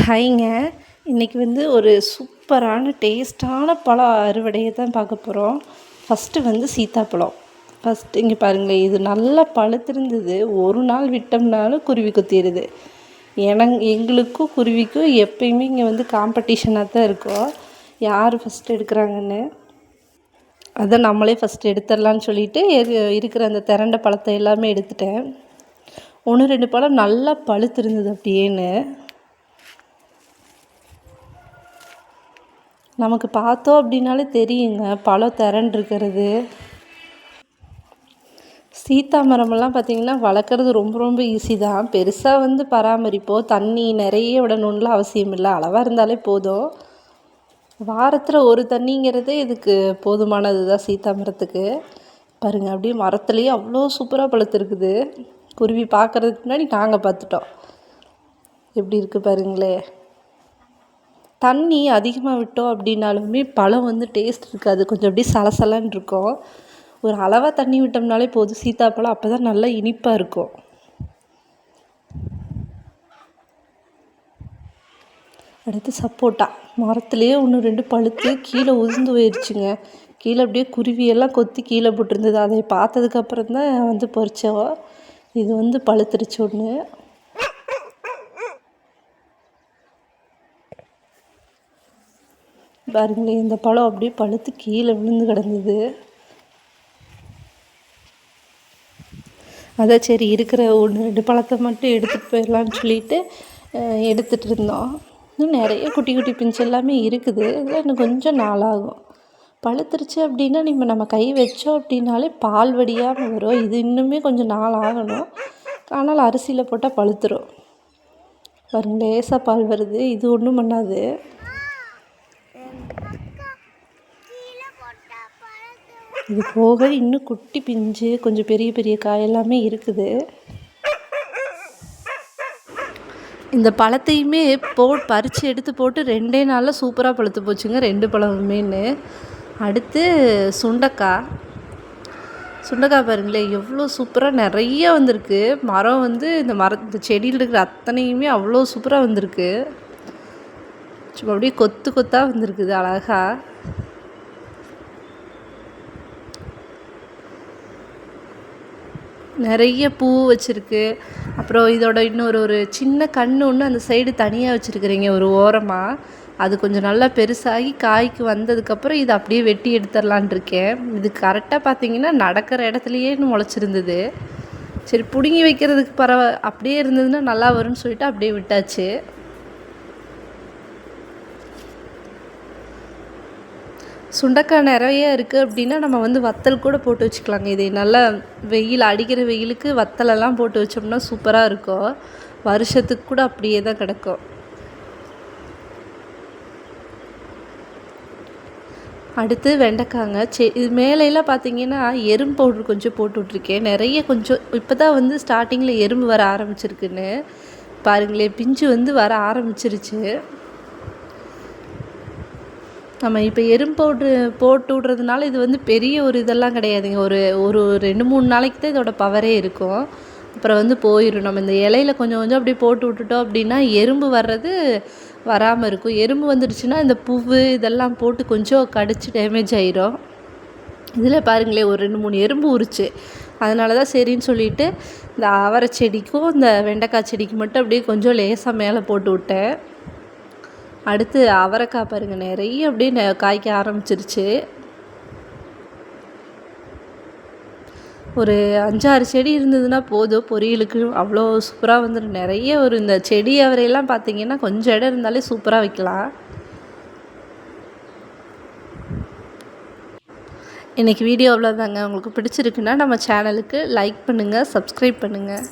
ஹாய்ங்க. இன்றைக்கி ஒரு சூப்பரான டேஸ்ட்டான பழம் அறுவடையை தான் பார்க்க போகிறோம். ஃபஸ்ட்டு சீத்தாப்பழம். ஃபஸ்ட்டு இங்கே பாருங்களேன், இது நல்லா பழுத்திருந்தது. ஒரு நாள் விட்டோம்னாலும் குருவி கொத்திடுது. எங்களுக்கும் குருவிக்கும் எப்பயுமே இங்கே காம்படிஷனாக தான் இருக்கும், யார் ஃபஸ்ட்டு எடுக்கிறாங்கன்னு. அதை நம்மளே ஃபஸ்ட்டு எடுத்துடலான்னு சொல்லிவிட்டு இருக்கிற அந்த திரண்ட பழத்தை எல்லாமே எடுத்துட்டேன். 1-2 பழம் நல்லா பழுத்திருந்தது அப்படியேன்னு. நமக்கு பார்த்தோம் அப்படின்னாலே தெரியுங்க பழம் திரண்டிருக்கிறது. சீத்தா மரமெல்லாம் பார்த்திங்கன்னா வளர்க்குறது ரொம்ப ரொம்ப ஈஸி தான். பெருசாக பராமரிப்போம், தண்ணி நிறைய விடணும்லாம் அவசியம் இல்லை, அளவாக இருந்தாலே போதும். வாரத்தில் ஒரு தண்ணிங்கிறதே இதுக்கு போதுமானது தான் சீத்தா மரத்துக்கு. பாருங்கள், அப்படியே மரத்துலேயே அவ்வளோ சூப்பராக பழுத்துருக்குது. குருவி பார்க்குறதுக்கு முன்னாடி நாங்கள் பார்த்துட்டோம். எப்படி இருக்குது பாருங்களே. தண்ணி அதிகமாக விட்டோம் அப்படின்னாலுமே பழம் டேஸ்ட் இருக்காது, கொஞ்சம் அப்படியே சலசலன்னு இருக்கும். ஒரு அளவாக தண்ணி விட்டோம்னாலே போதும் சீத்தாப்பழம், அப்போ தான் நல்லா இனிப்பாக இருக்கும். அடுத்து சப்போட்டா. மரத்துலேயே 1-2 பழுத்து கீழே உதிர்ந்து போயிடுச்சுங்க. கீழே அப்படியே குருவியெல்லாம் கொத்தி கீழே போட்டிருந்தது. அதை பார்த்ததுக்கப்புறம் தான் பறித்தோம். இது பழுத்துருச்சு ஒன்று. பாருங்களேன், இந்த பழம் அப்படியே பழுத்து கீழே விழுந்து கிடந்தது. அதான் சரி, இருக்கிற 1-2 பழத்தை மட்டும் எடுத்துகிட்டு போயிடலான்னு சொல்லிட்டு எடுத்துகிட்டு இருந்தோம். இன்னும் நிறைய குட்டி குட்டி பிஞ்சு எல்லாமே இருக்குது. இதில் இன்னும் கொஞ்சம் நாளாகும். பழுத்துருச்சு அப்படின்னா நம்ம கை வச்சோம் அப்படின்னாலே பால் வடியாமல் வரும். இது இன்னுமே கொஞ்சம் நாள் ஆகணும். ஆனால் அரிசியில் போட்டால் பழுத்துரும். பாருங்க, லேசாக பால் வருது. இது ஒன்றும் பண்ணாது. இது போக இன்னும் குட்டி பிஞ்சு கொஞ்சம் பெரிய பெரிய காய் எல்லாமே இருக்குது. இந்த பழத்தையுமே பறித்து எடுத்து போட்டு 2 நாளில் சூப்பராக பழுத்து போச்சுங்க, 2 பழமுமேன்னு. அடுத்து சுண்டைக்காய். பாருங்களேன், எவ்வளோ சூப்பராக நிறைய வந்திருக்கு. மரம் இந்த செடியில் இருக்கிற அத்தனையுமே அவ்வளோ சூப்பராக வந்திருக்கு. சும்மா அப்படியே கொத்து கொத்தாக வந்திருக்குது அழகா. நிறைய பூ வச்சுருக்கு. அப்புறம் இதோட இன்னொரு சின்ன கன்று ஒன்று அந்த சைடு தனியாக வச்சுருக்குறீங்க ஒரு ஓரமாக. அது கொஞ்சம் நல்லா பெருசாகி காய்க்கு வந்ததுக்கப்புறம் இதை அப்படியே வெட்டி எடுத்துடலான் இருக்கேன். இது கரெக்டாக பார்த்திங்கன்னா நடக்கிற இடத்துலையே முளைச்சிருந்தது. சரி, பிடுங்கி வைக்கிறதுக்கு அப்படியே இருந்ததுன்னா நல்லா வரும்னு சொல்லிட்டு அப்படியே விட்டாச்சு. சுண்டைக்காய் நிறைய இருக்குது அப்படின்னா நம்ம வத்தல் கூட போட்டு வச்சுக்கலாங்க. இதை நல்லா அடிக்கிற வெயிலுக்கு வத்தலெல்லாம் போட்டு வச்சோம்னா சூப்பராக இருக்கும். வருஷத்துக்கு கூட அப்படியே தான் கிடக்கும். அடுத்து வெண்டைக்காங்க. இது மேலையெல்லாம் பார்த்திங்கன்னா எறும்பு பவுட்ரு கொஞ்சம் போட்டு விட்ருக்கேன். நிறைய கொஞ்சம் இப்போ தான் ஸ்டார்டிங்கில் எறும்பு வர ஆரம்பிச்சிருக்குன்னு பாருங்களேன். பிஞ்சு வர ஆரம்பிச்சிருச்சு. நம்ம இப்போ எறும்பு பவுட்ரு போட்டு விட்றதுனால இது பெரிய ஒரு இதெல்லாம் கிடையாதுங்க. ஒரு 2-3 நாளைக்கு தான் இதோட பவரே இருக்கும். அப்புறம் போயிடும். நம்ம இந்த இலையில கொஞ்சம் கொஞ்சம் அப்படியே போட்டு விட்டுட்டோம் அப்படின்னா எறும்பு வர்றது வராமல் இருக்கும். எறும்பு வந்துடுச்சுன்னா இந்த பூவு இதெல்லாம் போட்டு கொஞ்சம் கடிச்சு டேமேஜ் ஆயிரும். இதில் பாருங்களேன், ஒரு 2-3 எறும்பு உரிச்சு. அதனால தான் சரின்னு சொல்லிவிட்டு இந்த அவரை செடிக்கும் இந்த வெண்டைக்காய் செடிக்கு மட்டும் அப்படியே கொஞ்சம் லேசாக மேலே போட்டு விட்டேன். அடுத்து அவரைக்காய் பாருங்கள், நிறைய அப்படியே காய்க்க ஆரம்பிச்சிருச்சு. ஒரு 5-6 செடி இருந்ததுன்னா போதும் பொரியலுக்கு. அவ்வளோ சூப்பராக நிறைய இந்த செடி அவரையெல்லாம் பார்த்திங்கன்னா கொஞ்சம் இடம் இருந்தாலே சூப்பராக வைக்கலாம். இன்றைக்கி வீடியோ அவ்வளோதாங்க. உங்களுக்கு பிடிச்சிருக்குன்னா நம்ம சேனலுக்கு லைக் பண்ணுங்கள், சப்ஸ்கிரைப் பண்ணுங்கள்.